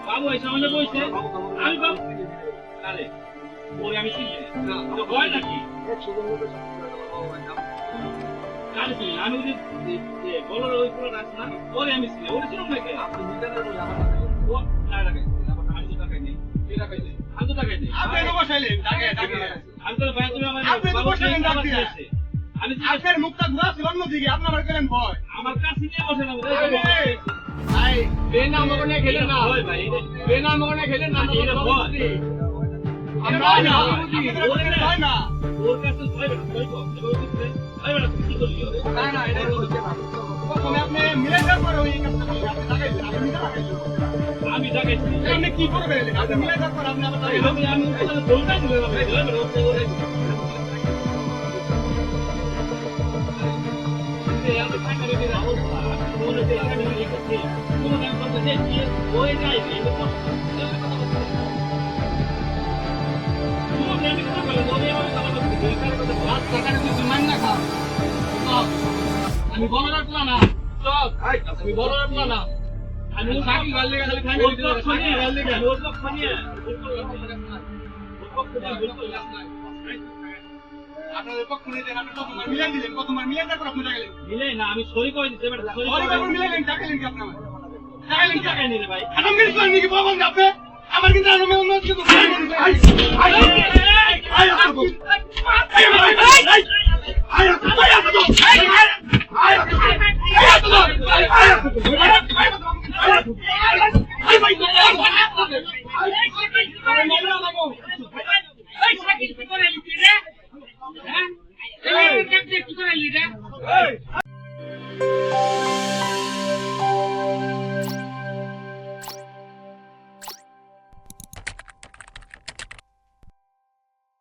বাবু এই সামনে বসে আমি বাবু আরে ওই আমি চিনি না তো হয় নাকি কাল কি আমি যে বলার ওই পুরো রাস্তা না ওরে আমি চিনি ওরে চিনি নাকি আপনি মিটারের বলে আমার ও না লাগে আমি তো টাকা নেই কি টাকা নেই আমি তো টাকা নেই আপনি তো বসাইলেন টাকা আমি তো ভাই তুমি আমার আপনি তো বসাইলেন টাকা আমি আপনার মুখটা ঘোরা ছিল অন্যদিকে আপনি আমার করেন ভয় আমার কাছে নিয়ে বসেন ভাই বেনা মগনে খেলেন না ভাই ভাই বেনা মগনে খেলেন না এটা ভয় আমরা না হয় না ওর কাছে ভয় ভয় তো ভাই বড় কি করলি না না এটা প্রথমে আপনি মিলাইবার পরে ওই কাজটা করলে আপনি লাগাইছেন আপনি নিজে লাগাইছেন আমি লাগাইছি আপনি কি করবেন আপনি মিলাইবার পরে আপনি আবার লাগাইছেন আমি বলতাই দিলাম ভাই আমি বড় রাখলাম না আমি বড় রাখলাম না আমি সাকি গাল লেগে খালি খাই গাল লেগে ওর লোক খানিয়ে আপনাদের পক্ষ নিয়ে আপনি কতবার মিলাই দিলেন কতবার মিলাই তারপর আপনি টাকা মিলাই না আমি সরি করে দিতে পারি সরি করে মিলাইলেন টাকা নেন কি আপনারা টাকা নিলে ভাই আমি মিল করেন নাকি বাবা আপনি আমার কিন্তু আমি অন্য কিছু Hey!